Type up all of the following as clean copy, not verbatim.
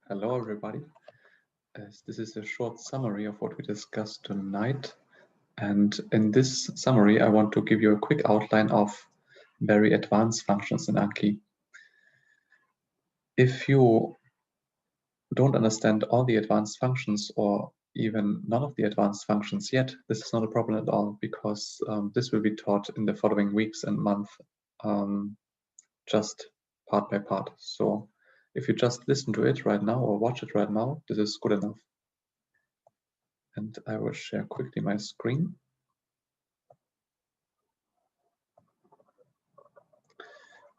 Hello, everybody. This is a short summary of what we discussed tonight. And in this summary, I want to give you a quick outline of very advanced functions in Anki. If you don't understand all the advanced functions or even none of the advanced functions yet, this is not a problem at all, because this will be taught in the following weeks and months, just part by part. So if you just listen to it right now or watch it right now, this is good enough. And I will share quickly my screen.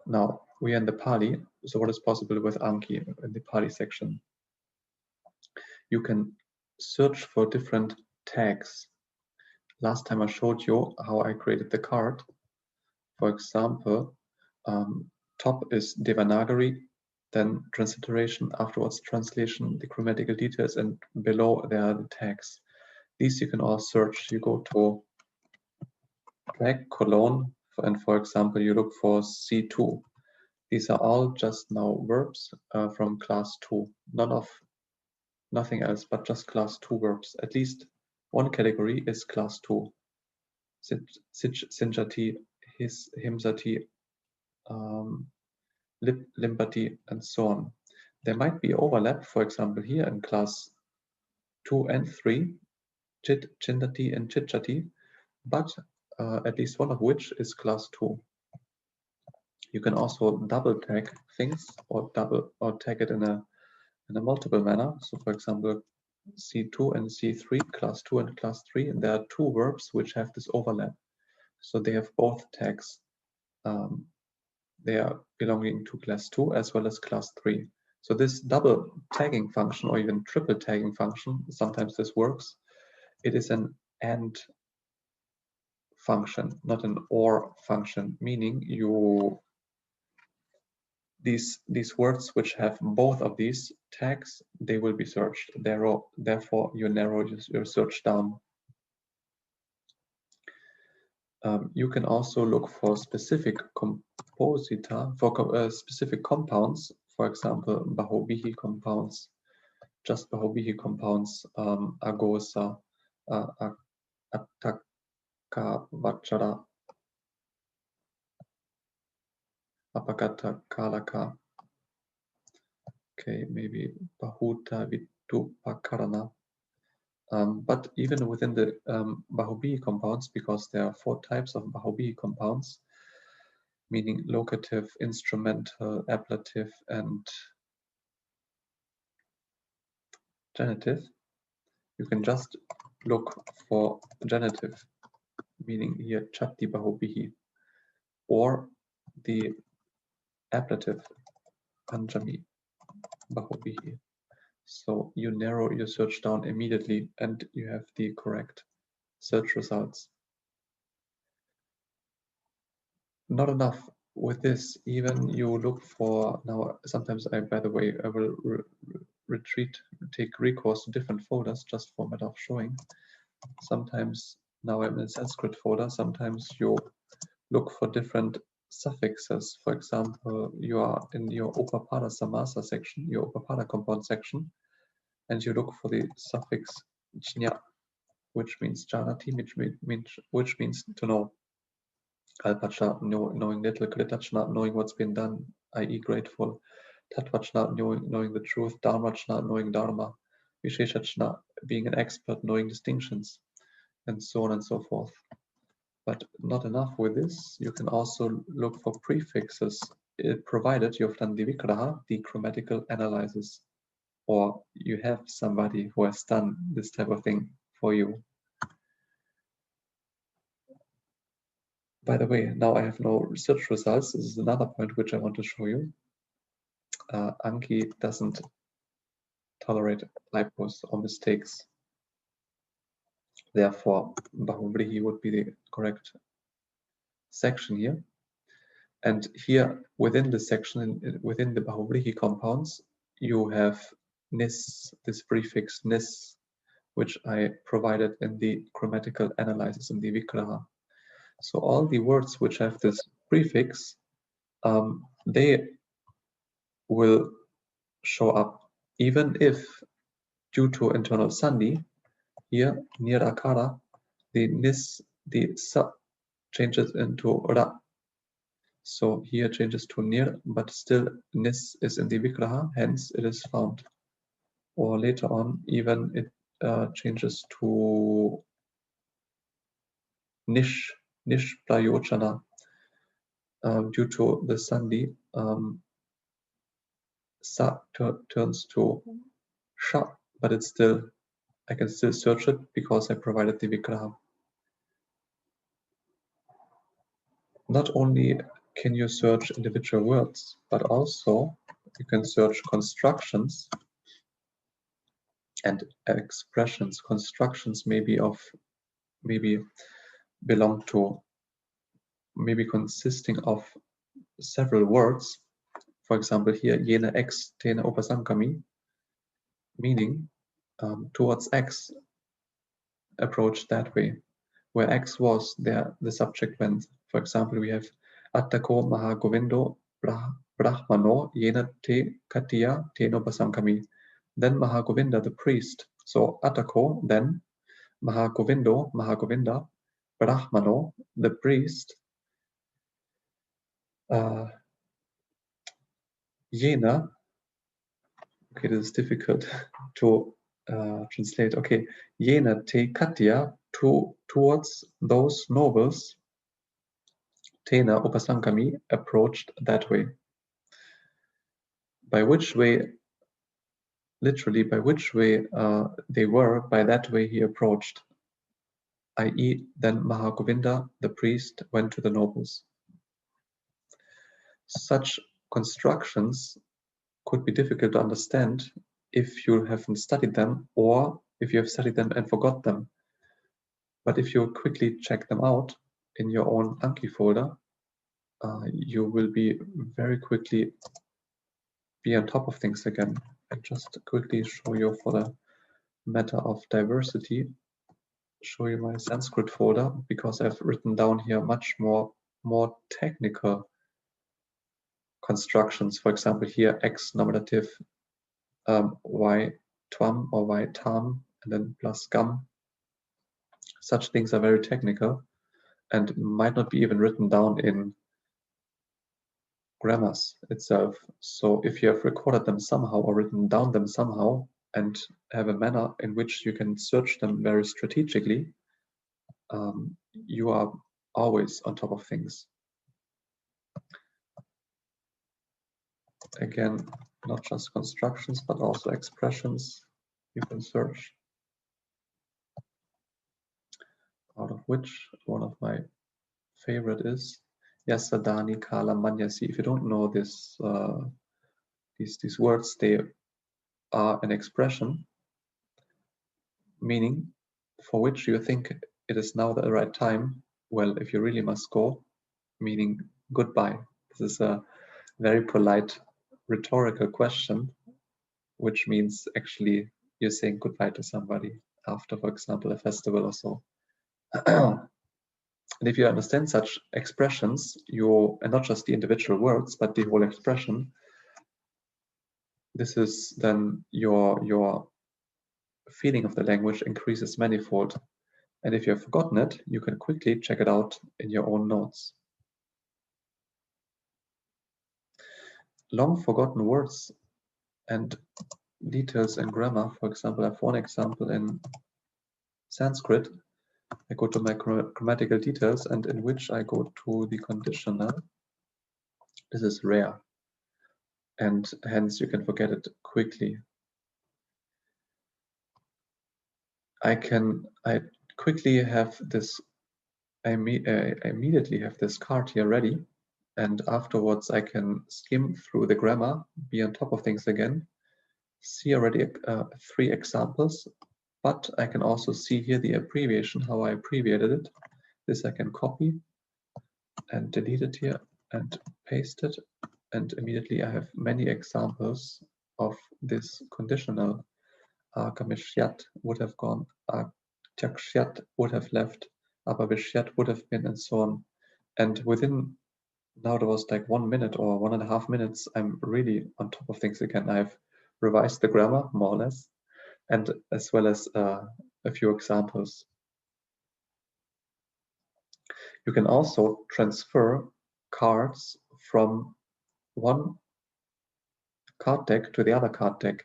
Now we are in the Pāli. So what is possible with Anki in the Pāli section? You can search for different tags. Last time I showed you how I created the card. For example, top is Devanagari, then transliteration, afterwards translation, the grammatical details, and below there are the tags. These you can all search. You go to tag colon, and for example, you look for C2. These are all just now verbs from class 2. Nothing else but just class 2 verbs. At least one category is class 2. Sinjati, himsati, limpati, and so on. There might be overlap, for example, here in class 2 and 3, chit, chindati, and chitchati, but at least one of which is class 2. You can also double tag things or tag it in a multiple manner. So for example, C2 and C3, class 2 and class 3, and there are two verbs which have this overlap. So they have both tags. They are belonging to class 2 as well as class 3. So this double tagging function or even triple tagging function, sometimes this works. It is an AND function, not an OR function, meaning these words which have both of these tags, they will be searched. Therefore, you narrow your search down. You can also look for specific composita, for specific compounds, for example, Bahubihi compounds, just Bahubihi compounds, agosa, aṭṭhakathā, aṭṭhakathā. Okay, maybe Bahuta Vitupakarana. But even within the Bahubihi compounds, because there are 4 types of Bahubihi compounds, meaning locative, instrumental, ablative, and genitive, you can just look for genitive, meaning here Chatti Bahubihi, or the ablative Panjami Bahubihi. So you narrow your search down immediately and you have the correct search results. Not enough with this, even you look for, now sometimes by the way, I will take recourse to different folders just for a matter of showing. Sometimes now I'm in a Sanskrit folder, sometimes you look for different suffixes. For example, you are in your Upapada Samasa section, your Upapada compound section, and you look for the suffix jña, which means janati, which means to know. Alpachna, knowing little, Kritachna, knowing what's been done, i.e. grateful, Tatvachna, knowing the truth, Dharmachna, knowing Dharma, Visheshachna, being an expert, knowing distinctions, and so on and so forth. But not enough with this, you can also look for prefixes, provided you've done the vigraha, the grammatical analysis, or you have somebody who has done this type of thing for you. By the way, now I have no research results. This is another point which I want to show you. Anki doesn't tolerate typos or mistakes. Therefore, Bahubrihi would be the correct section here. And here within the section, within the Bahubrihi compounds, you have nis, this prefix nis, which I provided in the grammatical analysis in the vigraha. So all the words which have this prefix, they will show up, even if due to internal sandhi, here nirakara, the sa changes into ra. So here changes to nir, but still nis is in the vigraha, hence it is found. Or later on, even it changes to nish prayochana due to the sandhi. Sa turns to sha, but it's still, I can still search it because I provided the vigraha. Not only can you search individual words, but also you can search constructions and expressions. Constructions maybe belong to, maybe consisting of several words. For example, here jene ex tene upasamkami, meaning towards X, approach that way. Where X was, there the subject went. For example, we have aṭṭhako maha govindo brahmano jena te katiya teno pasamkami. Then Mahagovinda, the priest. So aṭṭhako, then Mahagovinda, Brahmano, the priest, Jena, okay, this is difficult to translate. Okay, Jena te katya, towards those nobles, Tena upasamkami, approached that way. By which way, literally, by which way they were, by that way he approached. I.e., then Mahagovinda, the priest, went to the nobles. Such constructions could be difficult to understand if you haven't studied them, or if you have studied them and forgot them. But if you quickly check them out in your own Anki folder, you will be very quickly be on top of things again. I just quickly show you, for the matter of diversity, show you my Sanskrit folder, because I've written down here much more technical constructions. For example, here X nominative, Y tvam or Y tam, and then plus gam. Such things are very technical and might not be even written down in grammars itself. So if you have recorded them somehow or written down them somehow and have a manner in which you can search them very strategically, you are always on top of things. Again, not just constructions, but also expressions you can search. Out of which one of my favorite is Yasadani Kala Manyasi. If you don't know this, these words, they are an expression meaning for which you think it is now the right time. Well, if you really must go, meaning goodbye. This is a very polite rhetorical question, which means actually you're saying goodbye to somebody after, for example, a festival or so. And if you understand such expressions, and not just the individual words, but the whole expression, this is then your feeling of the language increases manifold. And if you have forgotten it, you can quickly check it out in your own notes. Long forgotten words and details in grammar. For example, I have one example in Sanskrit. I go to my grammatical details, and in which I go to the conditional. This is rare, and hence you can forget it quickly. I quickly have this, I immediately have this card here ready, and afterwards I can skim through the grammar, be on top of things again, see already 3 examples, but I can also see here the abbreviation, how I abbreviated it. This I can copy and delete it here and paste it, and immediately I have many examples of this conditional. Agamishyat would have gone, Tyakshyat would have left, Apavishyat would have been, and so on. And within, now there was like 1 minute or 1.5 minutes, I'm really on top of things again. I have revise the grammar more or less, and as well as a few examples. You can also transfer cards from one card deck to the other card deck.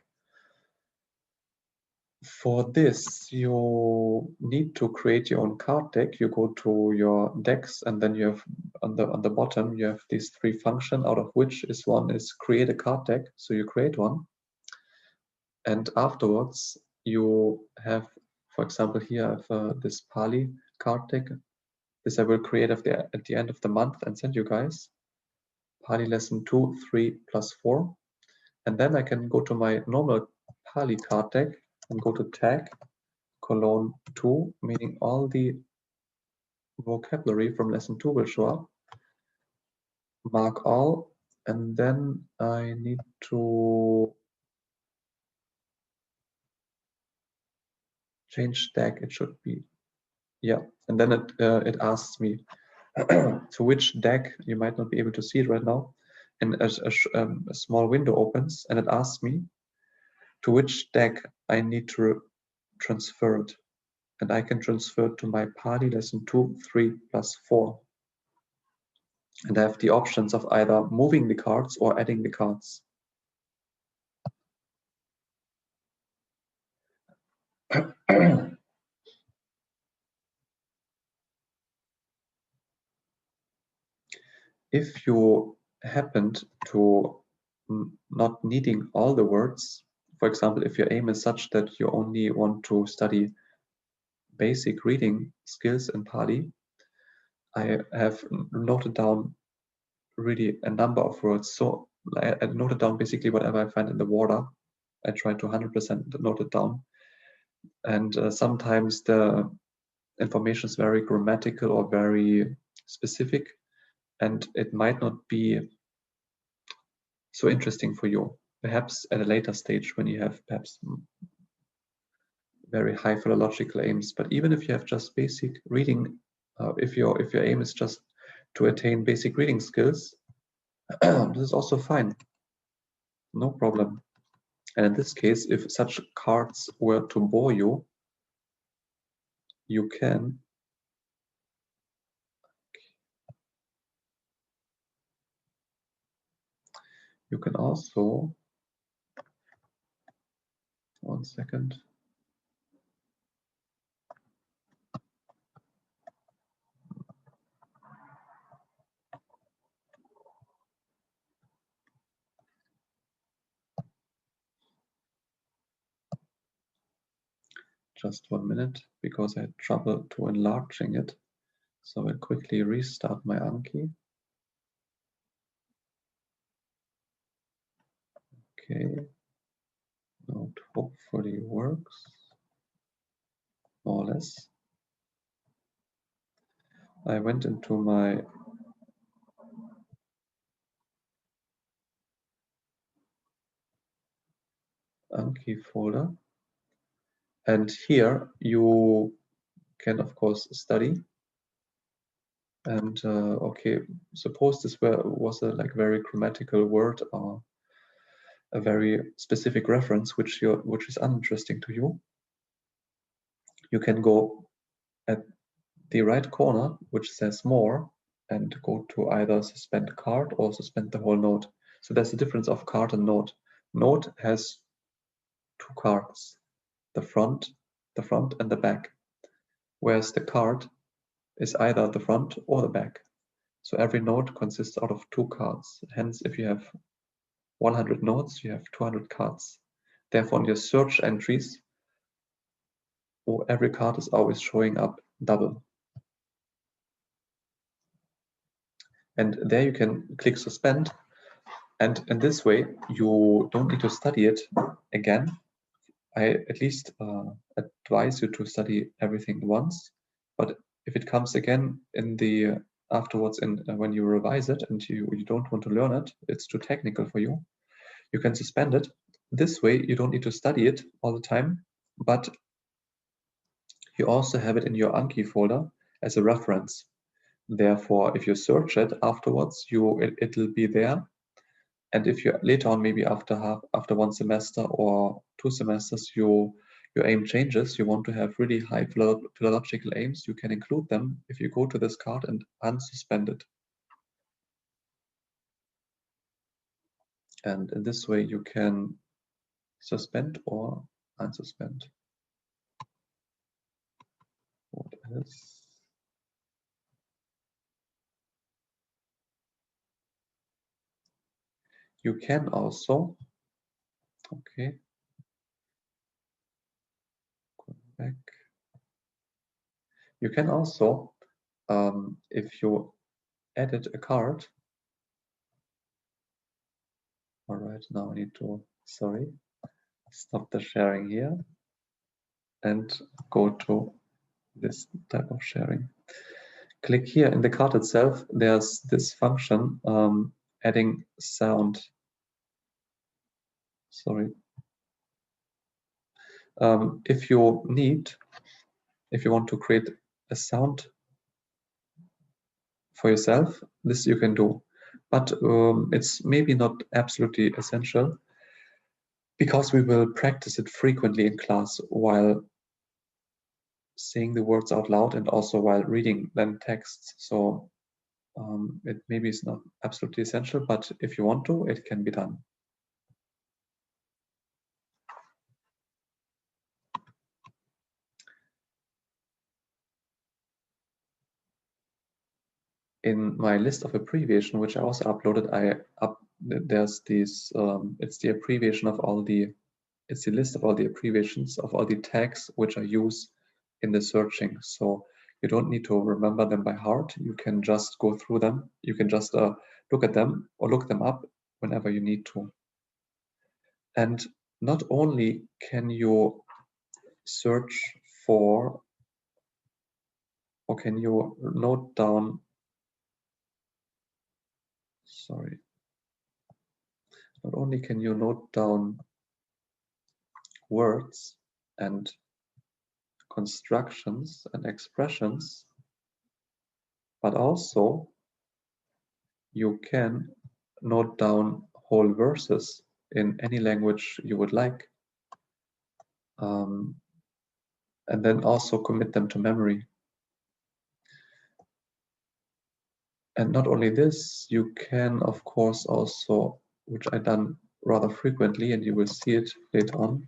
For this, you need to create your own card deck. You go to your decks, and then you have on the bottom you have these three functions, out of which one is create a card deck. So you create one, and afterwards you have, for example, here I have this Pali card deck. This I will create at the end of the month and send you guys. Pali lesson 2, 3, plus 4, and then I can go to my normal Pali card deck and go to tag :2, meaning all the vocabulary from lesson 2 will show up. Mark all, and then I need to change deck. It should be, yeah, and then it asks me to which deck. You might not be able to see it right now, and a small window opens, and it asks me to which deck I need to transfer it, and I can transfer it to my Pali lesson 2, 3, plus 4. And I have the options of either moving the cards or adding the cards. If you happened to not needing all the words, for example, if your aim is such that you only want to study basic reading skills in Pali, I have noted down really a number of words. So I noted down basically whatever I find in the water. I try to 100% note it down. And sometimes the information is very grammatical or very specific, and it might not be so interesting for you. Perhaps at a later stage when you have perhaps very high philological aims. But even if you have just basic reading, if your aim is just to attain basic reading skills, this is also fine, no problem. And in this case, if such cards were to bore you, you can also, one second. Just 1 minute, because I had trouble to enlarging it. So I'll quickly restart my Anki. Okay, now it hopefully works, more or less. I went into my Anki folder, and here you can of course study. And okay, suppose this was a very grammatical word or a very specific reference which is uninteresting to you. You can go at the right corner which says more and go to either suspend card or suspend the whole note. So there's a difference of card and note. Note has two cards, the front and the back, whereas the card is either the front or the back. So every note consists out of two cards. Hence, if you have 100 notes, you have 200 cards. Therefore, on your search entries, every card is always showing up double. And there you can click suspend. And in this way, you don't need to study it again. I at least advise you to study everything once. But if it comes again in the afterwards, when you revise it and you don't want to learn it, it's too technical for you, you can suspend it. This way, you don't need to study it all the time, but you also have it in your Anki folder as a reference. Therefore, if you search it afterwards, it'll be there, And if you later on, maybe after one semester or 2 semesters, your aim changes, you want to have really high philological aims, you can include them if you go to this card and unsuspend it. And in this way, you can suspend or unsuspend. What else? You can also, okay, go back. You can also, if you edit a card, all right, now I need to, sorry, stop the sharing here and go to this type of sharing. Click here in the card itself, there's this function, adding sound. Sorry. If you want to create a sound for yourself, this you can do. But it's maybe not absolutely essential because we will practice it frequently in class while saying the words out loud and also while reading them texts. So it maybe is not absolutely essential, but if you want to, it can be done. In my list of abbreviation, which I also uploaded, there's these, it's the abbreviation of all the, it's the list of all the abbreviations of all the tags which I use in the searching. So you don't need to remember them by heart. You can just go through them. You can just look at them or look them up whenever you need to. And not only can you search for, or can you note down, sorry, not only can you note down words and constructions and expressions, but also you can note down whole verses in any language you would like, and then also commit them to memory. And not only this, you can of course also, which I've done rather frequently, and you will see it later on,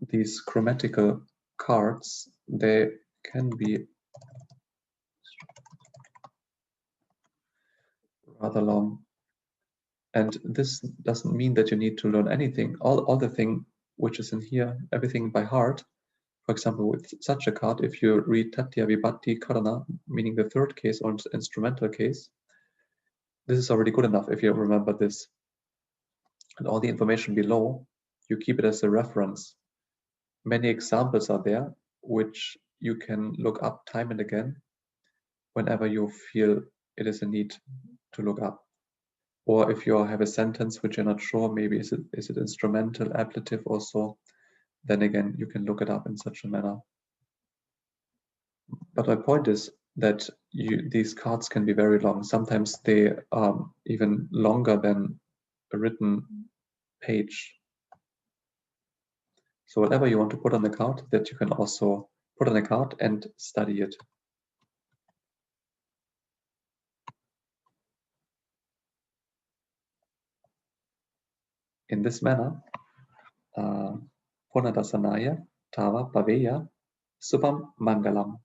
these grammatical cards, they can be rather long. And this doesn't mean that you need to learn anything. All the thing which is in here, everything by heart. For example, with such a card, if you read Tatya Vibhatti Karana, meaning the third case or instrumental case, this is already good enough if you remember this. And all the information below, you keep it as a reference. Many examples are there, which you can look up time and again whenever you feel it is a need to look up. Or if you have a sentence which you're not sure, maybe is it instrumental, ablative or so, then again, you can look it up in such a manner. But my point is that these cards can be very long. Sometimes they are even longer than a written page. So whatever you want to put on the card, that you can also put on a card and study it. In this manner, Punadasanaya Tava Paveya Subham Mangalam.